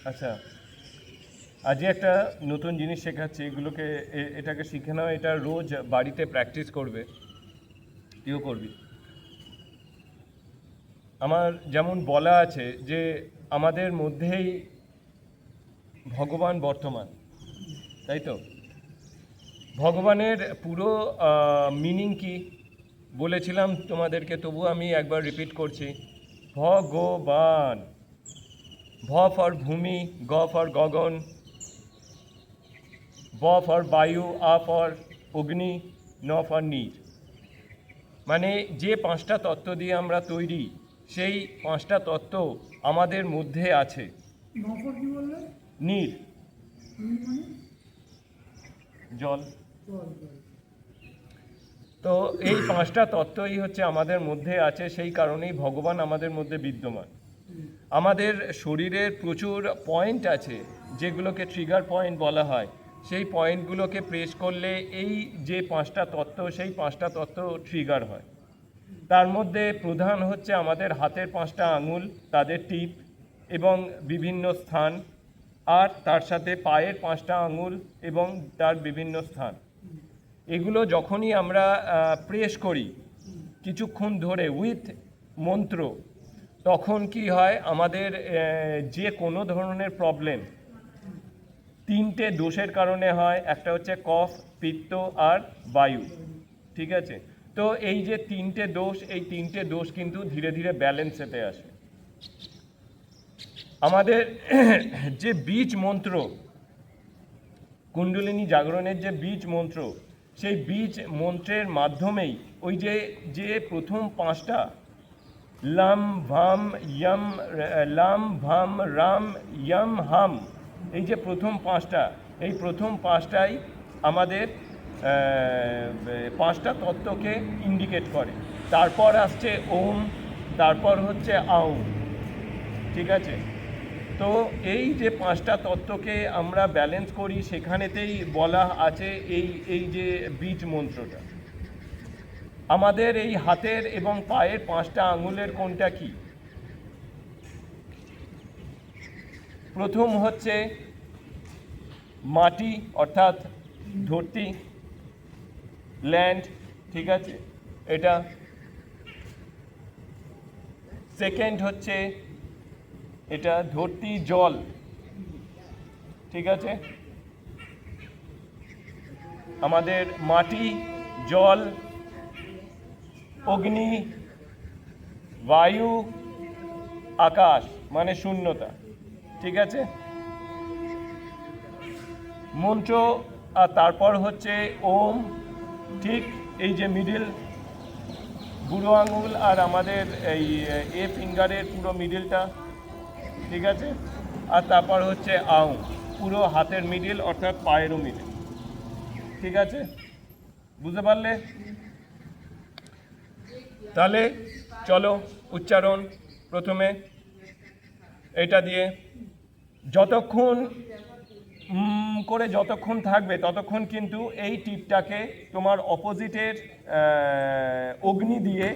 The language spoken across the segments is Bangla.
আচ্ছা, আজকে একটা নতুন জিনিস শেখাচ্ছি, এটাকে শিখে নাও। এটা রোজ বাড়িতে প্র্যাকটিস করবে, তুইও করবি। আমার যেমন বলা আছে যে আমাদের মধ্যেই ভগবান বর্তমান, তাই তো? ভগবানের পুরো মিনিং কি বলেছিলাম তোমাদেরকে, তবু আমি একবার রিপিট করছি। ভগবান, ভ ফর ভূমি, গ ফর গগন, ব ফর বায়ু, আ ফর অগ্নি, ন ফর নীর। মানে যে পাঁচটা তত্ত্ব দিয়ে আমরা তৈরি, সেই পাঁচটা তত্ত্ব আমাদের মধ্যে আছে। নীর জল। তো এই পাঁচটা তত্ত্বই হচ্ছে আমাদের মধ্যে আছে, সেই কারণেই ভগবান আমাদের মধ্যে বিদ্যমান। আমাদের শরীরের প্রচুর পয়েন্ট আছে যেগুলোকে ট্রিগার পয়েন্ট বলা হয়। সেই পয়েন্টগুলোকে প্রেস করলে এই যে পাঁচটা তত্ত্ব, সেই পাঁচটা তত্ত্ব ট্রিগার হয়। তার মধ্যে প্রধান হচ্ছে আমাদের হাতের পাঁচটা আঙুল, তাদের টিপ এবং বিভিন্ন স্থান, আর তার সাথে পায়ের পাঁচটা আঙুল এবং তার বিভিন্ন স্থান। এগুলো যখনই আমরা প্রেস করি কিছুক্ষণ ধরে উইথ মন্ত্র, তখন কি হয়, আমাদের যে কোনো ধরনের প্রবলেম তিনটে দোষের কারণে হয়। একটা হচ্ছে কফ, পিত্ত আর বায়ু, ঠিক আছে? তো এই যে তিনটে দোষ, এই তিনটে দোষ কিন্তু ধীরে ধীরে ব্যালেন্সেতে আসে। আমাদের যে বীজ মন্ত্র, কুণ্ডলিনী জাগরণের যে বীজ মন্ত্র, সেই বীজ মন্ত্রের মাধ্যমেই ওই যে প্রথম পাঁচটা লাম ভাম ইয়ম, লাম ভাম রাম ইয়ম হাম, এই যে প্রথম পাঁচটা, এই প্রথম পাঁচটাই আমাদের পাঁচটা তত্ত্বকে ইন্ডিকেট করে। তারপর আসছে ওম, তারপর হচ্ছে আউম, ঠিক আছে? তো এই যে পাঁচটা তত্ত্বকে আমরা ব্যালেন্স করি, সেখানেতেই বলা আছে এই যে বীজ মন্ত্রটা। আমাদের এই হাতের এবং পায়ের পাঁচটা আঙুলের কোনটা কি? প্রথম হচ্ছে মাটি, অর্থাৎ ধরতি, ল্যান্ড, ঠিক আছে? এটা সেকেন্ড হচ্ছে এটা ধরতি, জল, ঠিক আছে? আমাদের মাটি, জল, অগ্নি, বায়ু, আকাশ মানে শূন্যতা, ঠিক আছে? মন্ত্র, আর তারপর হচ্ছে ওম, ঠিক এই যে মিডিল বুড়ো আঙুল আর আমাদের এই ফিঙ্গারের পুরো মিডিলটা, ঠিক আছে? আর তারপর হচ্ছে আউম, পুরো হাতের মিডিল অর্থাৎ পায়েরও মিডিল, ঠিক আছে? বুঝতে পারলে? তাহলে চলো উচ্চারণ প্রথমে এটা দিয়ে যতক্ষণ করে যতক্ষণ থাকবে, ততক্ষণ কিন্তু এই টিপটাকে তোমার অপোজিটের অগ্নি দিয়ে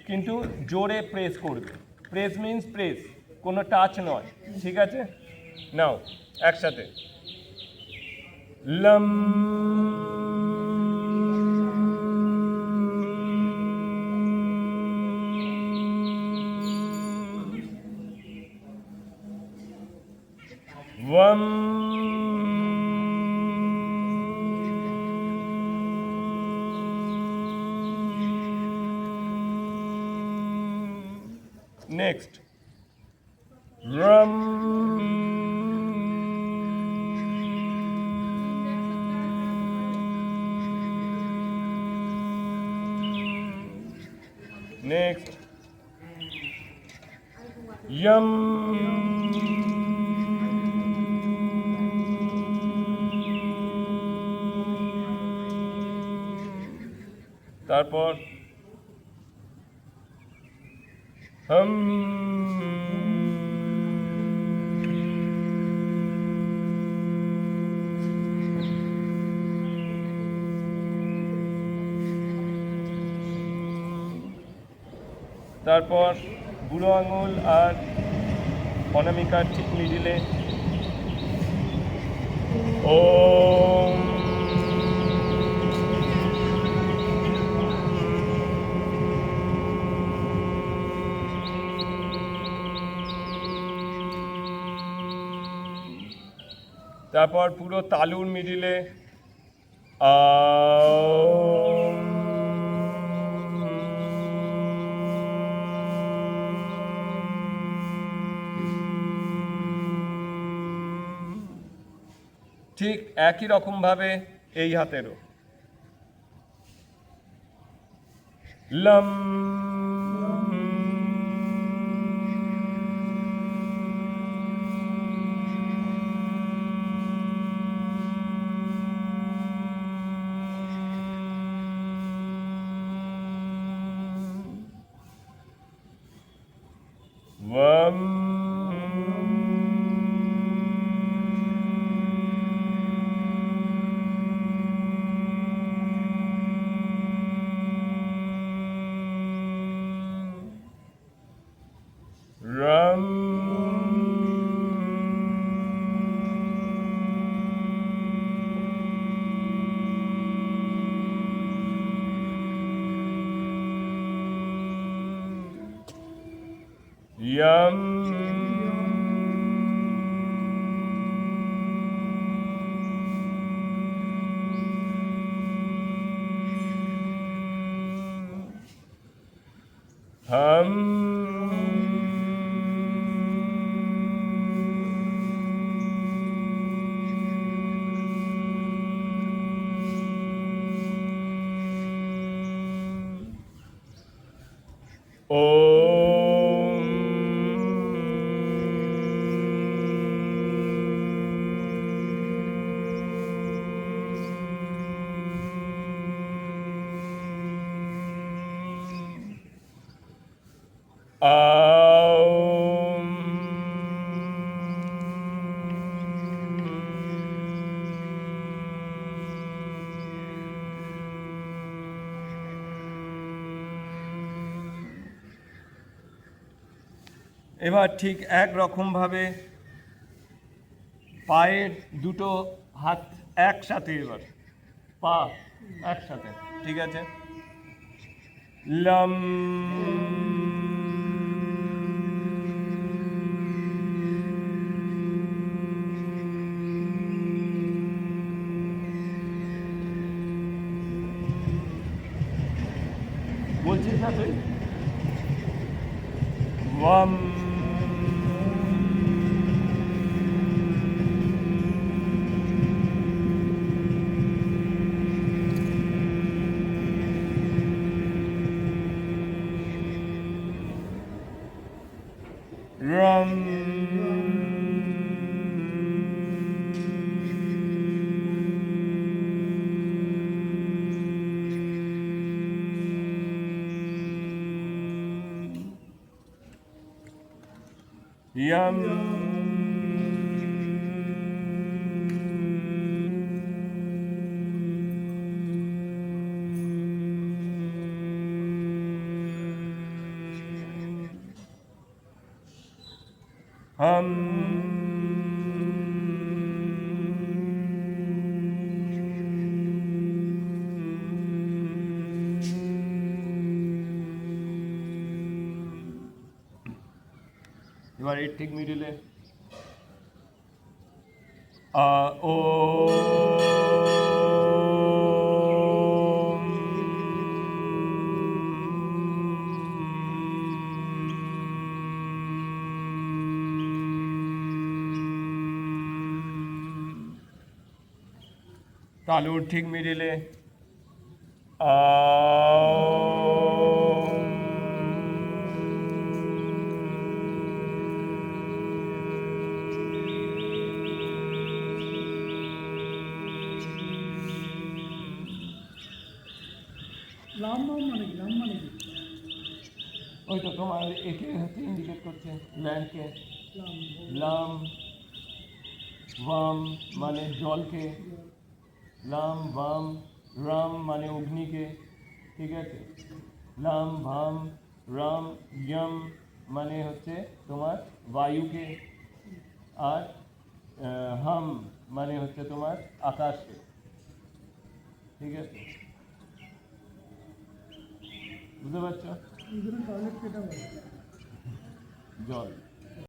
কিন্তু জোরে প্রেস করবে। প্রেস মিন্স প্রেস, কোনো টাচ নয়, ঠিক আছে? নাও একসাথে লম Vam next Ram next Yam তারপর হম তারপর বুড়ো আঙুল আর অনামিকার ঠিক মিডিলে ওম তারপর পুরো তালুর মিডিলে আম। ঠিক একই রকমভাবে এই হাতেরও লম ওম রম yum hum এবার ঠিক এক রকমভাবে পায়ের দুটো হাত একসাথে, এবার পা একসাথে, ঠিক আছে। লম বলছিস না তুই? ওয়াম ram yum এবার এর ঠিক মিডিলে ও তালুর ঠিক মিডিলে লাম মানে কি? লাম মানে কি? ওই তো তোমার একে হচ্ছে ইন্ডিকেট করছে ল্যান্ডকে। লাম লাম বাম মানে জলকে, লাম বাম রাম মানে অগ্নিকে, ঠিক আছে। লাম ভাম রাম ইয়ম মানে হচ্ছে তোমার বায়ুকে, আর হাম মানে হচ্ছে তোমার আকাশে, ঠিক আছে? বুঝতে পারছো? এই জন্য টয়লেট কেটে বলে জল